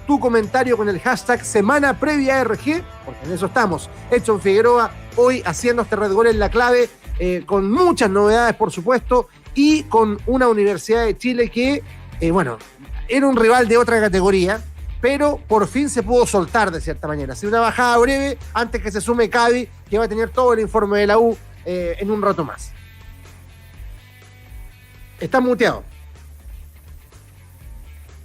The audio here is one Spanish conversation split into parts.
tu comentario con el hashtag Semana Previa RG, porque en eso estamos. Edson Figueroa hoy haciendo este Red Gol en la clave, con muchas novedades, por supuesto, y con una Universidad de Chile que, era un rival de otra categoría, pero por fin se pudo soltar de cierta manera. Así una bajada breve antes que se sume Cavi, que va a tener todo el informe de la U en un rato más. Estás muteado.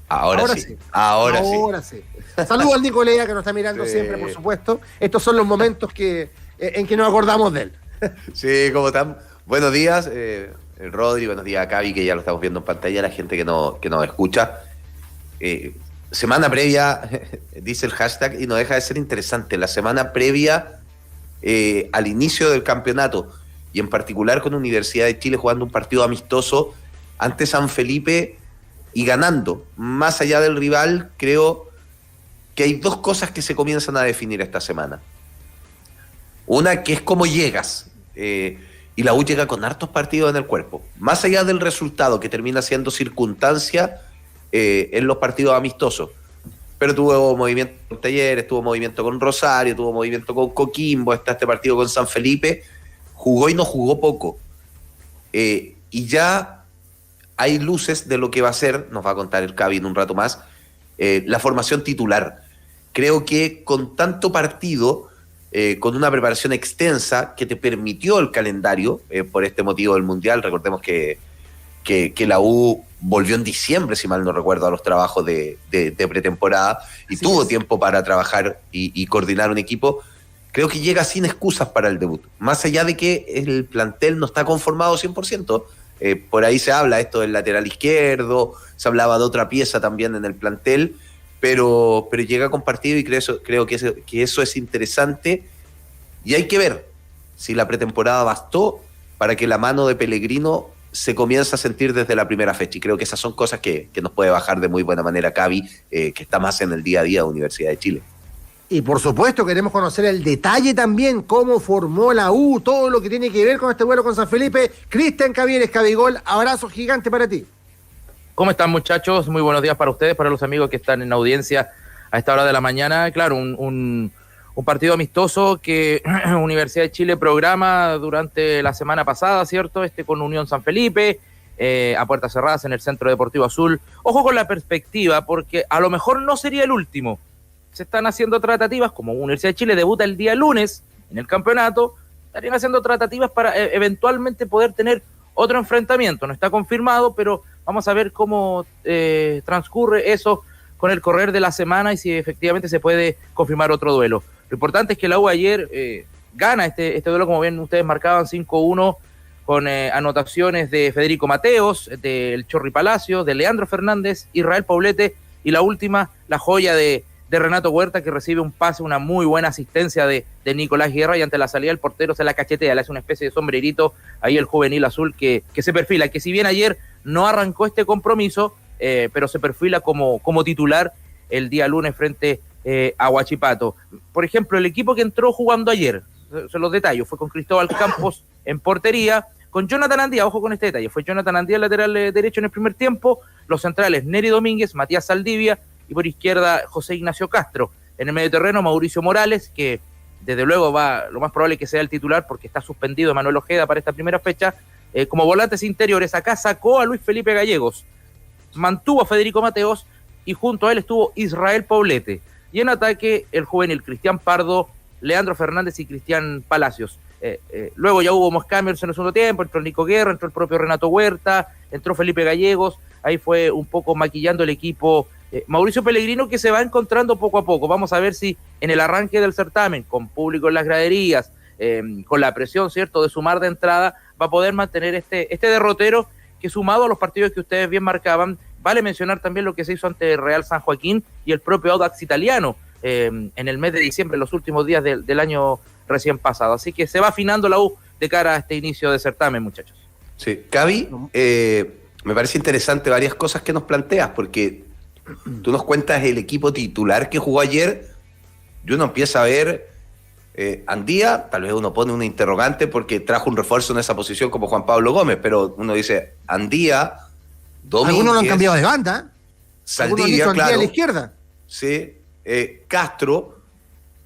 Ahora sí. Saludos al Nico Lea, que nos está mirando siempre, por supuesto. Estos son los momentos en que nos acordamos de él. Sí, ¿cómo están? Buenos días, Rodri, buenos días a Cavi, que ya lo estamos viendo en pantalla, la gente que nos escucha. Semana previa, dice el hashtag, y no deja de ser interesante. La semana previa al inicio del campeonato, y en particular con Universidad de Chile jugando un partido amistoso ante San Felipe y ganando. Más allá del rival, creo que hay dos cosas que se comienzan a definir esta semana. Una, que es cómo llegas, y la U llega con hartos partidos en el cuerpo. Más allá del resultado, que termina siendo circunstancia en los partidos amistosos. Pero tuvo movimiento con Talleres, tuvo movimiento con Rosario, tuvo movimiento con Coquimbo, está este partido con San Felipe. Jugó y no jugó poco. Y ya hay luces de lo que va a ser, nos va a contar el Cavi en un rato más, la formación titular. Creo que con tanto partido, con una preparación extensa que te permitió el calendario, por este motivo del Mundial, recordemos que la U volvió en diciembre, si mal no recuerdo, a los trabajos de pretemporada, y Así tuvo es. tiempo para trabajar y coordinar un equipo. Creo que llega sin excusas para el debut. Más allá de que el plantel no está conformado 100%, por ahí se habla esto del lateral izquierdo, se hablaba de otra pieza también en el plantel, pero llega compartido, y creo que eso es interesante, y hay que ver si la pretemporada bastó para que la mano de Pellegrino se comienza a sentir desde la primera fecha, y creo que esas son cosas que nos puede bajar de muy buena manera Cavi, que está más en el día a día de Universidad de Chile. Y por supuesto queremos conocer el detalle también, cómo formó la U, todo lo que tiene que ver con este vuelo con San Felipe. Cristian Cavieres, Cabigol, abrazo gigante para ti. ¿Cómo están, muchachos? Muy buenos días para ustedes, para los amigos que están en audiencia a esta hora de la mañana. Claro, un partido amistoso que Universidad de Chile programa durante la semana pasada, ¿cierto? Con Unión San Felipe, a puertas cerradas en el Centro Deportivo Azul. Ojo con la perspectiva, porque a lo mejor no sería el último. Se están haciendo tratativas, como Universidad de Chile debuta el día lunes en el campeonato, estarían haciendo tratativas para eventualmente poder tener otro enfrentamiento. No está confirmado, pero vamos a ver cómo transcurre eso con el correr de la semana y si efectivamente se puede confirmar otro duelo. Lo importante es que la U ayer gana este duelo, como bien ustedes marcaban, 5-1, con anotaciones de Federico Mateos, del Chorri Palacio, de Leandro Fernández, Israel Poblete, y la última, la joya de Renato Huerta, que recibe un pase, una muy buena asistencia de Nicolás Guerra, y ante la salida el portero se la cachetea, le hace una especie de sombrerito ahí el juvenil azul que se perfila, que si bien ayer no arrancó este compromiso, pero se perfila como titular el día lunes frente a Huachipato. Por ejemplo, el equipo que entró jugando ayer, son los detalles, fue con Cristóbal Campos en portería, con Jonathan Andía, ojo con este detalle, fue Jonathan Andía el lateral derecho en el primer tiempo, los centrales Neri Domínguez, Matías Saldivia, y por izquierda José Ignacio Castro. En el medio terreno Mauricio Morales, que desde luego lo más probable es que sea el titular porque está suspendido Manuel Ojeda para esta primera fecha. Como volantes interiores acá sacó a Luis Felipe Gallegos, mantuvo a Federico Mateos y junto a él estuvo Israel Poblete. Y en ataque el juvenil Cristian Pardo, Leandro Fernández y Cristian Palacios. Luego ya hubo más cambios en el segundo tiempo, entró Nico Guerra, entró el propio Renato Huerta, entró Felipe Gallegos, ahí fue un poco maquillando el equipo Mauricio Pellegrino, que se va encontrando poco a poco. Vamos a ver si en el arranque del certamen, con público en las graderías, con la presión, ¿cierto?, de sumar de entrada, va a poder mantener este derrotero, que sumado a los partidos que ustedes bien marcaban, vale mencionar también lo que se hizo ante Real San Joaquín y el propio Audax Italiano en el mes de diciembre, en los últimos días del año recién pasado. Así que se va afinando la U de cara a este inicio de certamen, muchachos. Sí, Cavi, me parece interesante varias cosas que nos planteas, porque tú nos cuentas el equipo titular que jugó ayer, y uno empieza a ver Andía, tal vez uno pone una interrogante porque trajo un refuerzo en esa posición como Juan Pablo Gómez, pero uno dice Andía, Domínguez, algunos lo han cambiado de banda, Saldivia, Andía claro, a la izquierda. ¿sí? Castro,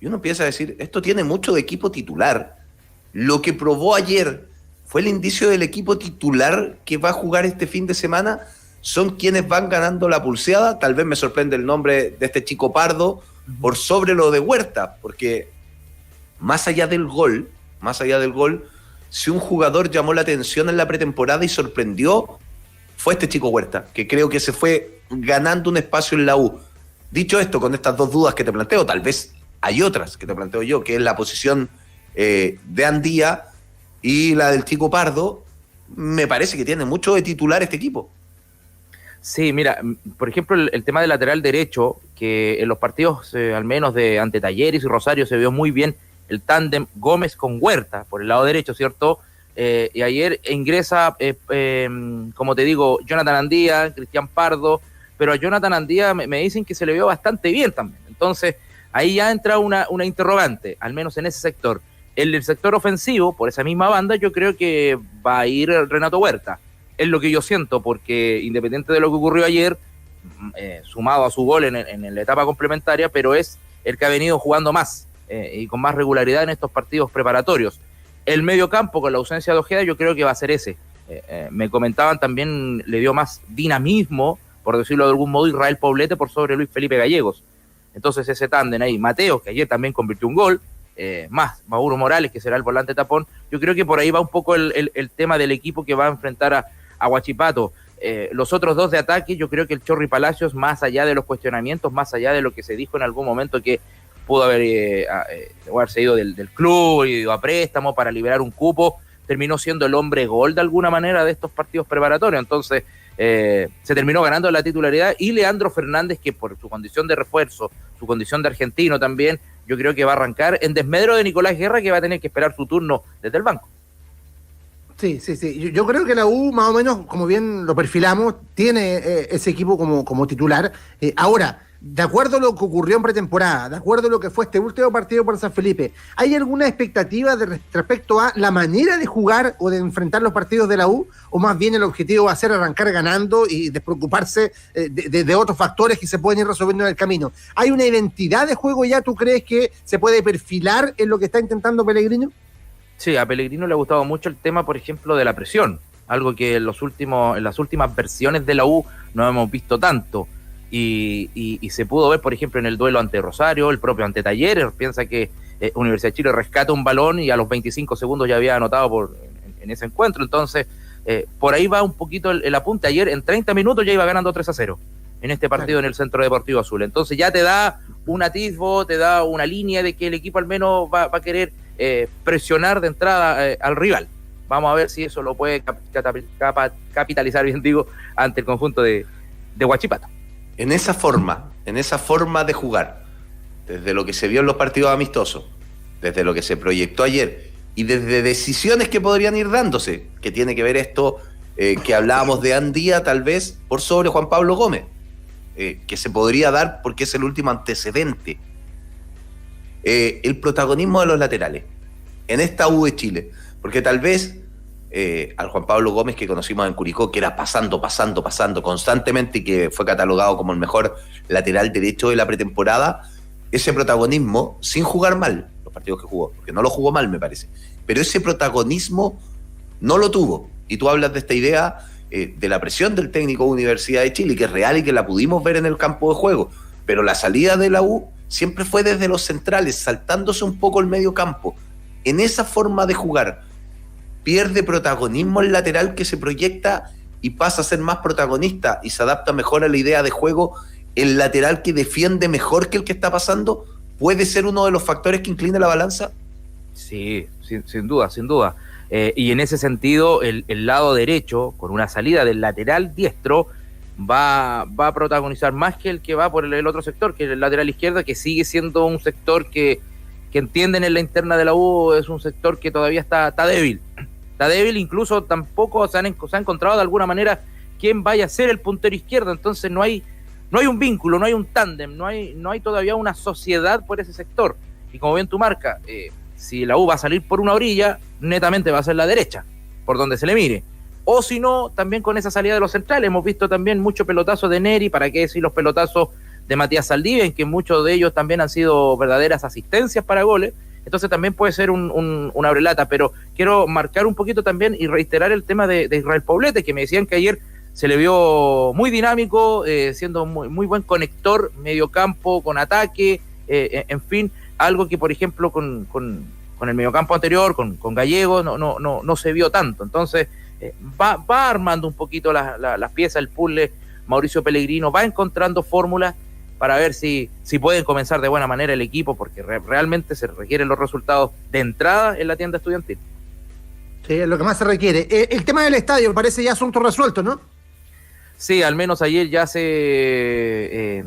y uno empieza a decir, esto tiene mucho de equipo titular. Lo que probó ayer fue el indicio del equipo titular que va a jugar este fin de semana. Son quienes van ganando la pulseada. Tal vez me sorprende el nombre de este chico Pardo por sobre lo de Huerta, porque más allá del gol, si un jugador llamó la atención en la pretemporada y sorprendió, fue este chico Huerta, que creo que se fue ganando un espacio en la U. Dicho esto, con estas dos dudas que te planteo, tal vez hay otras que te planteo yo, que es la posición de Andía y la del chico Pardo. Me parece que tiene mucho de titular este equipo. Sí, mira, por ejemplo, el tema del lateral derecho, que en los partidos al menos de ante Talleres y Rosario se vio muy bien el tándem Gómez con Huerta por el lado derecho, ¿cierto? Y ayer ingresa, como te digo, Jonathan Andía, Cristian Pardo, pero a Jonathan Andía me dicen que se le vio bastante bien también. Entonces, ahí ya entra una interrogante, al menos en ese sector. En el sector ofensivo, por esa misma banda, yo creo que va a ir Renato Huerta. Es lo que yo siento, porque independiente de lo que ocurrió ayer, sumado a su gol en la etapa complementaria, pero es el que ha venido jugando más y con más regularidad en estos partidos preparatorios. El medio campo, con la ausencia de Ojeda, yo creo que va a ser ese. Me comentaban también, le dio más dinamismo, por decirlo de algún modo, Israel Poblete por sobre Luis Felipe Gallegos. Entonces ese tándem ahí, Mateo, que ayer también convirtió un gol, más Mauro Morales, que será el volante tapón, yo creo que por ahí va un poco el tema del equipo que va a enfrentar a Huachipato. Los otros dos de ataque, yo creo que el Chorri Palacios, más allá de los cuestionamientos, más allá de lo que se dijo en algún momento que pudo haberse ido del club y ido a préstamo para liberar un cupo, terminó siendo el hombre gol de alguna manera de estos partidos preparatorios. Entonces se terminó ganando la titularidad, y Leandro Fernández, que por su condición de refuerzo, su condición de argentino también, yo creo que va a arrancar en desmedro de Nicolás Guerra, que va a tener que esperar su turno desde el banco. Sí. Yo creo que la U, más o menos, como bien lo perfilamos, tiene ese equipo como titular. Ahora, de acuerdo a lo que ocurrió en pretemporada, de acuerdo a lo que fue este último partido por San Felipe, ¿hay alguna expectativa respecto a la manera de jugar o de enfrentar los partidos de la U? ¿O más bien el objetivo va a ser arrancar ganando y despreocuparse de otros factores que se pueden ir resolviendo en el camino? ¿Hay una identidad de juego ya, tú crees, que se puede perfilar en lo que está intentando Pellegrino? Sí, a Pellegrino le ha gustado mucho el tema, por ejemplo, de la presión, algo que en las últimas versiones de la U no hemos visto tanto, y se pudo ver, por ejemplo, en el duelo ante Rosario, el propio ante Talleres. Piensa que Universidad de Chile rescata un balón y a los 25 segundos ya había anotado en ese encuentro. Entonces, por ahí va un poquito el apunte. Ayer en 30 minutos ya iba ganando 3-0 en este partido en el Centro Deportivo Azul. Entonces ya te da un atisbo, te da una línea de que el equipo al menos va a querer presionar de entrada al rival. Vamos a ver si eso lo puede capitalizar, bien digo, ante el conjunto de Huachipato. En esa forma de jugar, desde lo que se vio en los partidos amistosos, desde lo que se proyectó ayer y desde decisiones que podrían ir dándose, que tiene que ver esto que hablábamos de Andía, tal vez por sobre Juan Pablo Gómez, que se podría dar porque es el último antecedente. El protagonismo de los laterales en esta U de Chile, porque tal vez al Juan Pablo Gómez que conocimos en Curicó, que era pasando constantemente y que fue catalogado como el mejor lateral derecho de la pretemporada, ese protagonismo, sin jugar mal los partidos que jugó, porque no lo jugó mal me parece, pero ese protagonismo no lo tuvo. Y tú hablas de esta idea de la presión del técnico de Universidad de Chile, que es real y que la pudimos ver en el campo de juego, pero la salida de la U siempre fue desde los centrales, saltándose un poco el medio campo. En esa forma de jugar pierde protagonismo el lateral que se proyecta y pasa a ser más protagonista y se adapta mejor a la idea de juego. El lateral que defiende mejor que el que está pasando puede ser uno de los factores que inclina la balanza. Sí, sin duda. Y en ese sentido, el lado derecho, con una salida del lateral diestro, va a protagonizar más que el que va por el otro sector, que es el lateral izquierdo, que sigue siendo un sector que entienden en la interna de la U, es un sector que todavía está débil. Está débil, incluso tampoco se ha encontrado de alguna manera quién vaya a ser el puntero izquierdo. Entonces no hay un vínculo, no hay un tándem, no hay todavía una sociedad por ese sector. Y como bien tú marcas, si la U va a salir por una orilla, netamente va a ser la derecha, por donde se le mire. O si no, también con esa salida de los centrales, hemos visto también mucho pelotazo de Neri, para qué decir los pelotazos de Matías Saldivia, en que muchos de ellos también han sido verdaderas asistencias para goles. Entonces también puede ser un abrelata, pero quiero marcar un poquito también y reiterar el tema de Israel Poblete, que me decían que ayer se le vio muy dinámico, siendo muy buen conector, mediocampo, con ataque, en fin, algo que por ejemplo con el mediocampo anterior, con Gallego, no se vio tanto. Entonces va armando un poquito las piezas, el puzzle. Mauricio Pellegrino va encontrando fórmulas para ver si pueden comenzar de buena manera el equipo, porque realmente se requieren los resultados de entrada en la tienda estudiantil. Sí, es lo que más se requiere. El tema del estadio me parece ya asunto resuelto, ¿no? Sí, al menos ayer ya se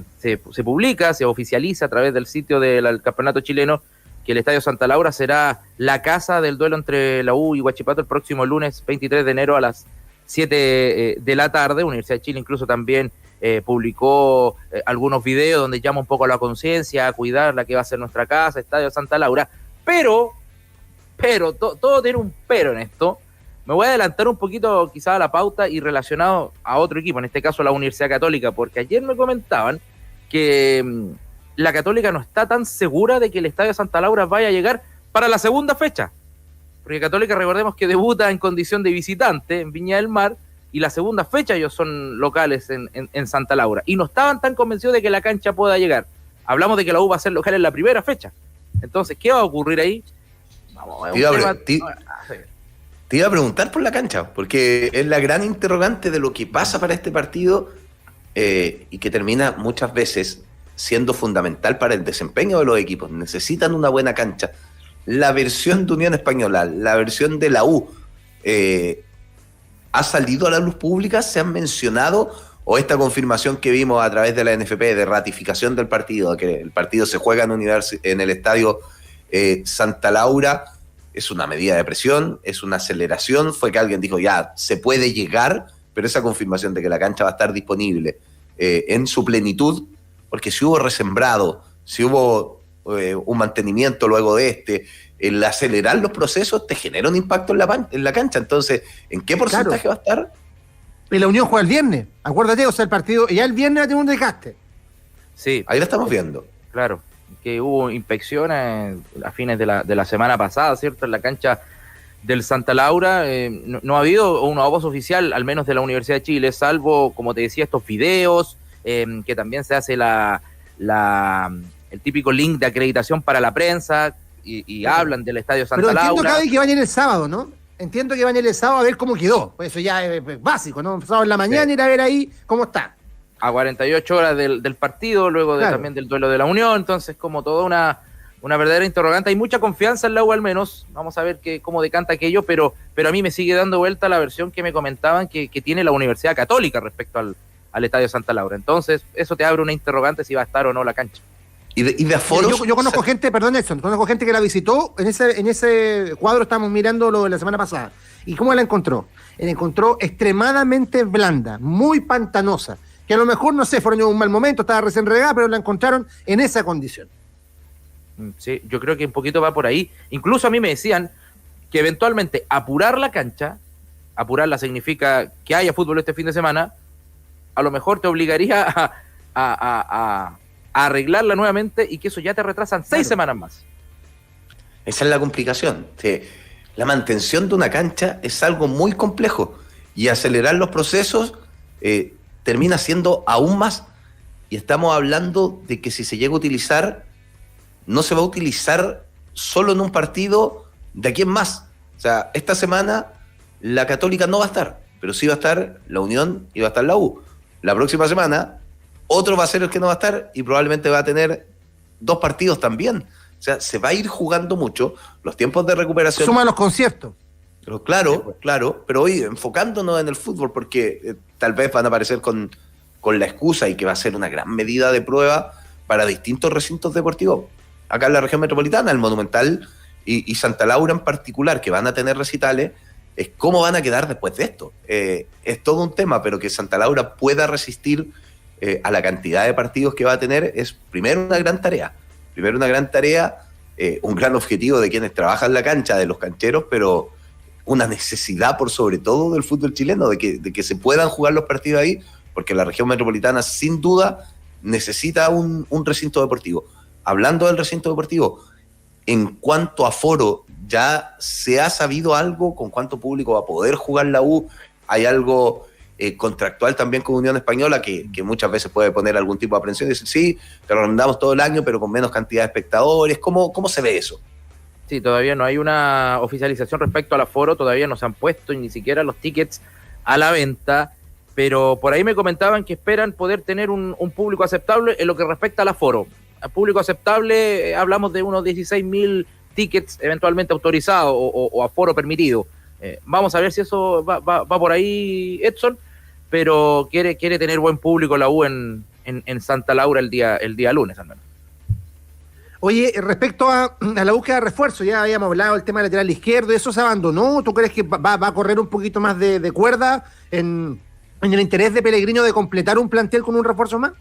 publica, se oficializa a través del sitio del campeonato chileno que el Estadio Santa Laura será la casa del duelo entre la U y Huachipato el próximo lunes 23 de enero a las 7 de la tarde. Universidad de Chile incluso también publicó algunos videos donde llama un poco a la conciencia, a cuidar la que va a ser nuestra casa, Estadio Santa Laura, pero todo tiene un pero en esto. Me voy a adelantar un poquito quizá a la pauta y relacionado a otro equipo, en este caso la Universidad Católica, porque ayer me comentaban que la Católica no está tan segura de que el Estadio Santa Laura vaya a llegar para la segunda fecha, porque Católica, recordemos que debuta en condición de visitante en Viña del Mar, y la segunda fecha ellos son locales en Santa Laura, y no estaban tan convencidos de que la cancha pueda llegar. Hablamos de que la U va a ser local en la primera fecha. Entonces, ¿qué va a ocurrir ahí? Te iba a preguntar por la cancha, porque es la gran interrogante de lo que pasa para este partido y que termina muchas veces siendo fundamental para el desempeño de los equipos. Necesitan una buena cancha. La versión de Unión Española, la versión de la U, ¿ha salido a la luz pública? ¿Se han mencionado? ¿O esta confirmación que vimos a través de la NFP de ratificación del partido, que el partido se juega en el estadio Santa Laura, es una medida de presión, es una aceleración? Fue que alguien dijo, ya, se puede llegar, pero esa confirmación de que la cancha va a estar disponible en su plenitud, porque si hubo resembrado, si hubo un mantenimiento luego de el acelerar los procesos te genera un impacto en la cancha. Entonces, ¿en qué porcentaje va a estar? Y la Unión juega el viernes, acuérdate, o sea, el partido, ya el viernes va a tener un desgaste. Sí. Ahí lo estamos viendo. Claro, que hubo inspecciones a fines de la semana pasada, ¿cierto? En la cancha del Santa Laura. No ha habido una voz oficial, al menos de la Universidad de Chile, salvo, como te decía, estos videos, que también se hace el típico link de acreditación para la prensa, y hablan del Estadio Santa Laura. Pero entiendo, Gaby, que van a ir el sábado, ¿no? Entiendo que van a ir el sábado a ver cómo quedó. Pues eso ya es básico, ¿no? Sábado en la mañana ir a ver ahí cómo está. A 48 horas del partido, luego también del duelo de la Unión, entonces como toda una verdadera interrogante. Hay mucha confianza en la U al menos, vamos a ver cómo decanta aquello, pero a mí me sigue dando vuelta la versión que me comentaban que tiene la Universidad Católica respecto al Estadio Santa Laura. Entonces eso te abre una interrogante si va a estar o no la cancha. ¿Y de aforos? Yo conozco gente, perdón Nelson, conozco gente que la visitó, en ese cuadro estamos mirando lo de la semana pasada. ¿Y cómo la encontró? La encontró extremadamente blanda, muy pantanosa, que a lo mejor, no sé, fueron en un mal momento, estaba recién regada, pero la encontraron en esa condición. Sí, yo creo que un poquito va por ahí. Incluso a mí me decían que eventualmente apurar la cancha, apurarla significa que haya fútbol este fin de semana, a lo mejor te obligaría a arreglarla nuevamente, y que eso ya te retrasan 6 semanas más. Esa es la complicación. La mantención de una cancha es algo muy complejo, y acelerar los procesos termina siendo aún más. Y estamos hablando de que si se llega a utilizar, no se va a utilizar solo en un partido de aquí en más. O sea, esta semana la Católica no va a estar, pero sí va a estar la Unión y va a estar la U. La próxima semana otro va a ser el que no va a estar, y probablemente va a tener 2 partidos también. O sea, se va a ir jugando mucho. Los tiempos de recuperación... Suma los conciertos. Pero claro, pero hoy enfocándonos en el fútbol, porque tal vez van a aparecer con la excusa, y que va a ser una gran medida de prueba para distintos recintos deportivos. Acá en la región metropolitana, el Monumental y Santa Laura en particular, que van a tener recitales, es cómo van a quedar después de esto. Es todo un tema, pero que Santa Laura pueda resistir a la cantidad de partidos que va a tener es primero una gran tarea. Un gran objetivo de quienes trabajan la cancha, de los cancheros, pero una necesidad por sobre todo del fútbol chileno, de que se puedan jugar los partidos ahí, porque la región metropolitana sin duda necesita un recinto deportivo. Hablando del recinto deportivo, en cuanto a aforo, ¿ya se ha sabido algo con cuánto público va a poder jugar la U? ¿Hay algo contractual también con Unión Española que muchas veces puede poner algún tipo de aprensión y decir, sí, te lo arrendamos todo el año, pero con menos cantidad de espectadores? ¿Cómo se ve eso? Sí, todavía no hay una oficialización respecto al aforo, todavía no se han puesto ni siquiera los tickets a la venta, pero por ahí me comentaban que esperan poder tener un público aceptable en lo que respecta al aforo. A público aceptable hablamos de unos 16.000 tickets eventualmente autorizados o aforo permitido. Vamos a ver si eso va por ahí, Edson, pero quiere tener buen público la U en Santa Laura el día lunes al menos. Oye, respecto a la búsqueda de refuerzo, ya habíamos hablado del tema lateral izquierdo, ¿eso se abandonó? ¿Tú crees que va a correr un poquito más de cuerda en el interés de Pellegrino de completar un plantel con un refuerzo más?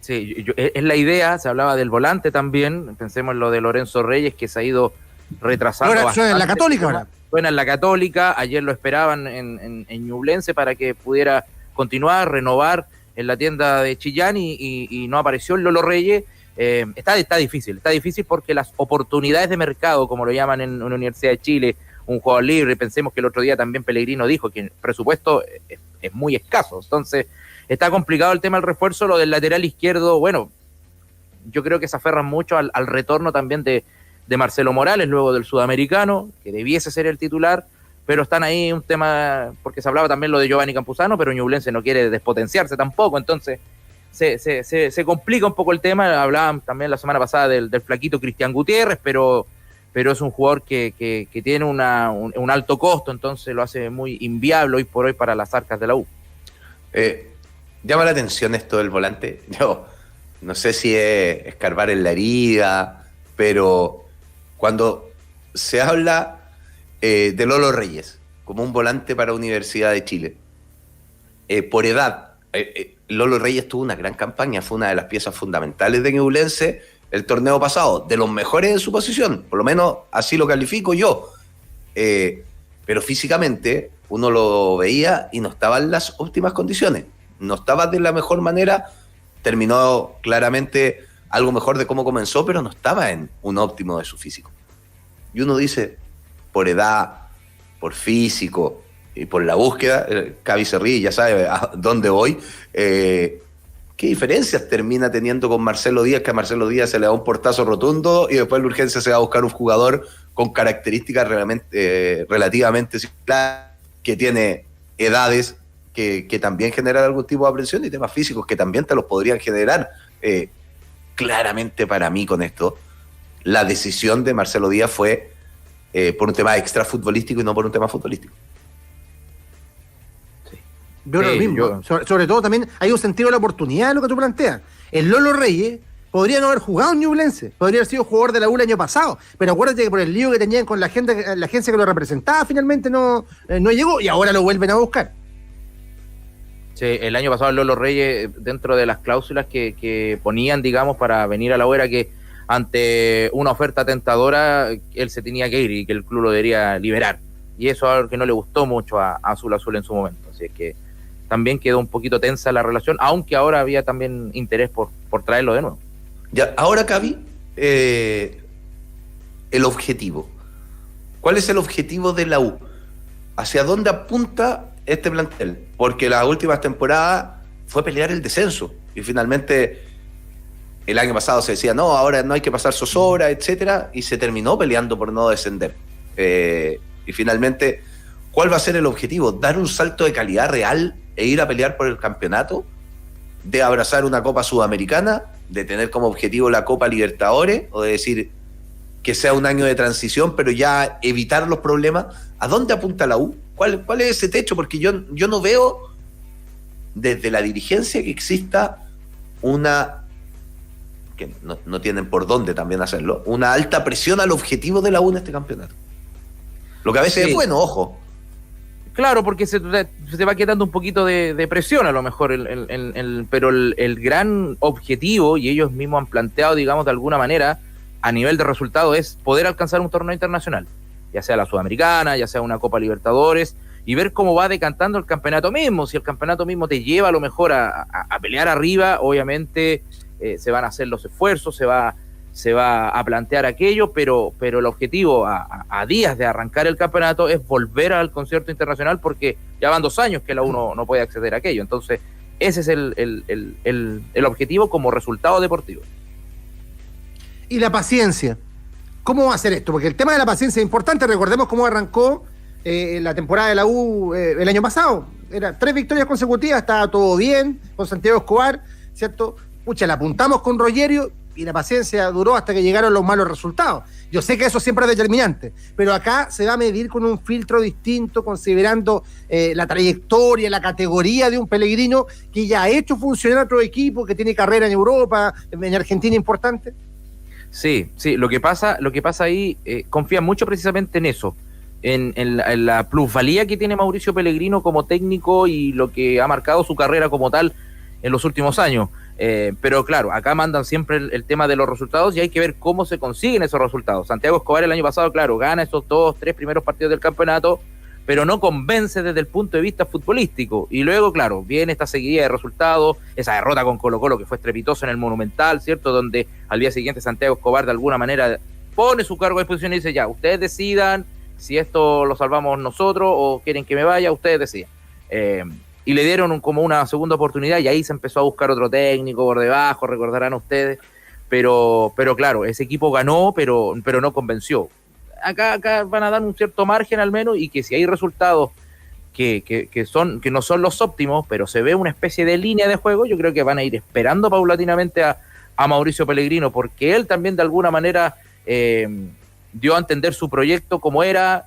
Sí, es la idea, se hablaba del volante también, pensemos en lo de Lorenzo Reyes, que se ha ido retrasando bastante. Suena en la Católica ahora. Suena en la Católica, ayer lo esperaban en Ñublense para que pudiera continuar, renovar en la tienda de Chillán y no apareció el Lolo Reyes. Está difícil porque las oportunidades de mercado, como lo llaman en una Universidad de Chile, un jugador libre, pensemos que el otro día también Pellegrino dijo que el presupuesto es muy escaso, entonces está complicado el tema del refuerzo. Lo del lateral izquierdo, bueno, yo creo que se aferran mucho al retorno también de Marcelo Morales, luego del sudamericano, que debiese ser el titular, pero están ahí un tema, porque se hablaba también lo de Giovanni Campuzano, pero Ñublense no quiere despotenciarse tampoco, entonces se complica un poco el tema. Hablaban también la semana pasada del flaquito Cristian Gutiérrez, pero es un jugador que tiene un alto costo, entonces lo hace muy inviable hoy por hoy para las arcas de la U. Llama la atención esto del volante. Yo no sé si es escarbar en la herida, pero cuando se habla de Lolo Reyes como un volante para Universidad de Chile, por edad, Lolo Reyes tuvo una gran campaña, fue una de las piezas fundamentales de Ñublense el torneo pasado, de los mejores en su posición, por lo menos así lo califico yo, pero físicamente uno lo veía y no estaba en las óptimas condiciones, no estaba de la mejor manera, terminó claramente algo mejor de cómo comenzó, pero no estaba en un óptimo de su físico. Y uno dice, por edad, por físico y por la búsqueda, Cavi se ríe, ya sabe a dónde voy, ¿qué diferencias termina teniendo con Marcelo Díaz? Que a Marcelo Díaz se le da un portazo rotundo y después la urgencia se va a buscar un jugador con características relativamente similares, que tiene edades que también generan algún tipo de aprensión y temas físicos que también te los podrían generar. Claramente para mí con esto, la decisión de Marcelo Díaz fue por un tema extra futbolístico y no por un tema futbolístico. Yo lo mismo. Sobre todo también hay un sentido de la oportunidad en lo que tú planteas. El Lolo Reyes podría no haber jugado en Ñublense, podría haber sido jugador de la U el año pasado, pero acuérdate que por el lío que tenían con la agencia que lo representaba, finalmente no llegó y ahora lo vuelven a buscar. Sí, el año pasado el Lolo Reyes, dentro de las cláusulas que ponían, digamos, para venir a la U, era que ante una oferta tentadora él se tenía que ir y que el club lo debería liberar, y eso es algo que no le gustó mucho a Azul Azul en su momento, así es que también quedó un poquito tensa la relación, aunque ahora había también interés por traerlo de nuevo. Ya, ahora, Cavi, el objetivo. ¿Cuál es el objetivo de la U? ¿Hacia dónde apunta este plantel? Porque las últimas temporadas fue pelear el descenso y finalmente el año pasado se decía, no, ahora no hay que pasar zozobra, etcétera, y se terminó peleando por no descender. Y finalmente, ¿cuál va a ser el objetivo? ¿Dar un salto de calidad real e ir a pelear por el campeonato? ¿De abrazar una Copa Sudamericana? ¿De tener como objetivo la Copa Libertadores? ¿O de decir que sea un año de transición, pero ya evitar los problemas? ¿A dónde apunta la U? ¿Cuál es ese techo? Porque yo no veo desde la dirigencia que exista una, que no tienen por dónde también hacerlo, una alta presión al objetivo de la U en este campeonato. Lo que a veces es bueno, ojo. Claro, porque se va quedando un poquito de presión a lo mejor, pero el gran objetivo, y ellos mismos han planteado, digamos, de alguna manera, a nivel de resultado, es poder alcanzar un torneo internacional, ya sea la Sudamericana, ya sea una Copa Libertadores, y ver cómo va decantando el campeonato mismo. Si el campeonato mismo te lleva a lo mejor a pelear arriba, obviamente se van a hacer los esfuerzos, se va a plantear aquello, pero el objetivo a días de arrancar el campeonato es volver al concierto internacional, porque ya van 2 años que la U no puede acceder a aquello. Entonces ese es el objetivo como resultado deportivo. Y la paciencia, ¿cómo va a ser esto? Porque el tema de la paciencia es importante. Recordemos cómo arrancó la temporada de la U el año pasado. Era 3 victorias consecutivas, estaba todo bien con Santiago Escobar, ¿cierto? Pucha, la apuntamos con Rogerio y la paciencia duró hasta que llegaron los malos resultados. Yo sé que eso siempre es determinante, pero acá se va a medir con un filtro distinto, considerando la trayectoria, la categoría de un Pellegrino que ya ha hecho funcionar otro equipo, que tiene carrera en Europa, en Argentina importante. Sí, lo que pasa ahí, confía mucho precisamente en eso, en la plusvalía que tiene Mauricio Pellegrino como técnico y lo que ha marcado su carrera como tal en los últimos años. Pero claro, acá mandan siempre el tema de los resultados y hay que ver cómo se consiguen esos resultados. Santiago Escobar el año pasado, claro, gana esos 2-3 primeros partidos del campeonato, pero no convence desde el punto de vista futbolístico. Y luego, claro, viene esta seguidilla de resultados, esa derrota con Colo-Colo que fue estrepitosa en el Monumental, ¿cierto? Donde al día siguiente Santiago Escobar de alguna manera pone su cargo a disposición y dice, ya, ustedes decidan si esto lo salvamos nosotros o quieren que me vaya, ustedes decidan. Y le dieron como una segunda oportunidad y ahí se empezó a buscar otro técnico por debajo, recordarán ustedes, pero claro, ese equipo ganó, pero no convenció. Acá van a dar un cierto margen al menos, y que si hay resultados que no son los óptimos, pero se ve una especie de línea de juego, yo creo que van a ir esperando paulatinamente a Mauricio Pellegrino, porque él también de alguna manera dio a entender su proyecto como era,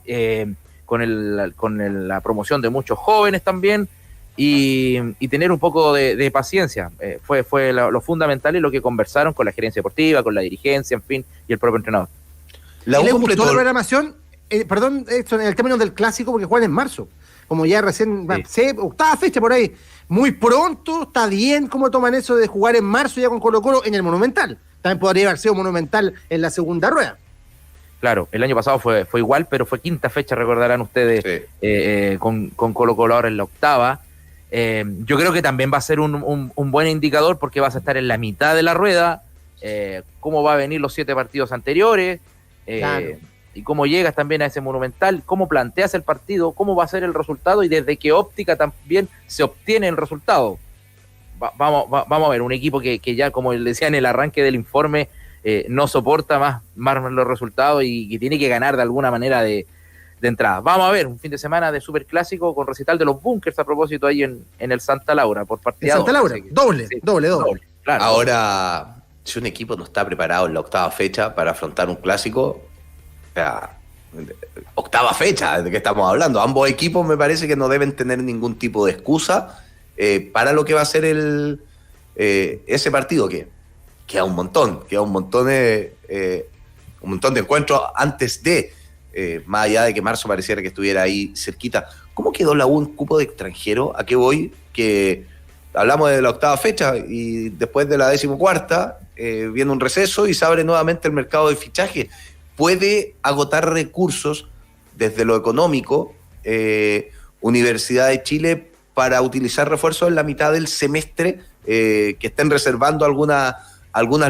con la promoción de muchos jóvenes también, y tener un poco de paciencia. Fue lo fundamental y lo que conversaron con la gerencia deportiva, con la dirigencia, en fin, y el propio entrenador. ¿Le gustó la programación? Perdón, esto en el término del clásico, porque juegan en marzo, como ya recién, octava fecha por ahí, muy pronto. Está bien cómo toman eso de jugar en marzo ya con Colo-Colo en el Monumental. También podría haber sido Monumental en la segunda rueda. Claro, el año pasado fue igual, pero fue quinta fecha, recordarán ustedes, sí. Con Colo-Colo ahora en la octava. Yo creo que también va a ser un buen indicador, porque vas a estar en la mitad de la rueda, cómo va a venir los 7 partidos anteriores, claro. Y cómo llegas también a ese Monumental, cómo planteas el partido, cómo va a ser el resultado y desde qué óptica también se obtiene el resultado. Vamos a ver, un equipo que ya, como les decía en el arranque del informe, no soporta más los resultados y que tiene que ganar de alguna manera de entrada. Vamos a ver un fin de semana de superclásico con recital de los Bunkers a propósito ahí en el Santa Laura por partida. Santa Laura, doble. Claro. Ahora, si un equipo no está preparado en la octava fecha para afrontar un clásico, o sea, octava fecha, ¿de qué estamos hablando? Ambos equipos me parece que no deben tener ningún tipo de excusa para lo que va a ser ese partido, que queda un montón de encuentros antes de, más allá de que marzo pareciera que estuviera ahí cerquita. ¿Cómo quedó la U en cupo de extranjero? ¿A qué voy? Que hablamos de la octava fecha y después de la 14ª viene un receso y se abre nuevamente el mercado de fichaje. Puede agotar recursos desde lo económico Universidad de Chile para utilizar refuerzos en la mitad del semestre, que estén reservando algunas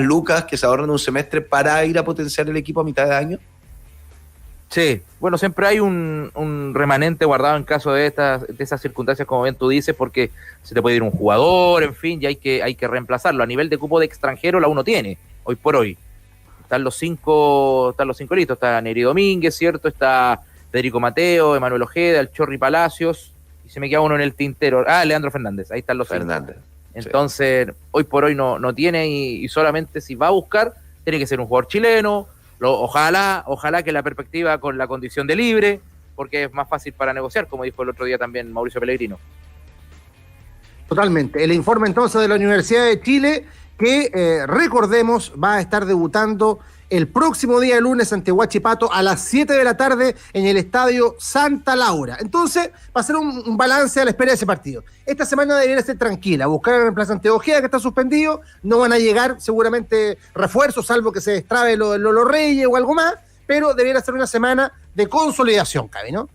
lucas que se ahorran un semestre para ir a potenciar el equipo a mitad de año. Sí, bueno, siempre hay un remanente guardado en caso de esas circunstancias, como bien tú dices, porque se te puede ir un jugador, en fin, y hay que reemplazarlo. A nivel de cupo de extranjero, la uno tiene, hoy por hoy. Están los cinco listos, está Neri Domínguez, ¿cierto? Está Federico Mateo, Emanuel Ojeda, el Chorri Palacios, y se me queda uno en el tintero. Leandro Fernández, ahí están los Fernández. Entonces, sí. Hoy por hoy no tiene, y solamente si va a buscar, tiene que ser un jugador chileno. Ojalá que la perspectiva con la condición de libre, porque es más fácil para negociar, como dijo el otro día también Mauricio Pellegrino. Totalmente. El informe entonces de la Universidad de Chile, que recordemos va a estar debutando el próximo día lunes ante Huachipato a las 7 de la tarde en el estadio Santa Laura. Entonces va a ser un balance a la espera de ese partido. Esta semana debería ser tranquila, buscar el reemplazante de Ojeda, que está suspendido. No van a llegar seguramente refuerzos, salvo que se destrabe Lolo Reyes o algo más, pero debería ser una semana de consolidación, Cavi, ¿no?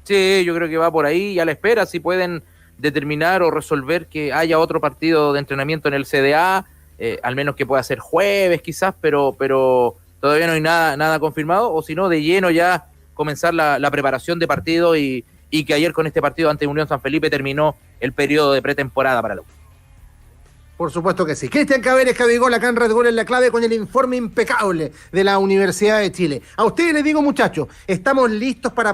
Sí, yo creo que va por ahí y a la espera si pueden determinar o resolver que haya otro partido de entrenamiento en el CDA, al menos que pueda ser jueves quizás, pero todavía no hay nada confirmado, o si no, de lleno ya comenzar la preparación de partido y que ayer con este partido ante Unión San Felipe terminó el periodo de pretemporada para la U. Por supuesto que sí. Cristian Caberes, Cabigol, acá en Red Gol en la clave con el informe impecable de la Universidad de Chile. A ustedes les digo, muchachos, estamos listos para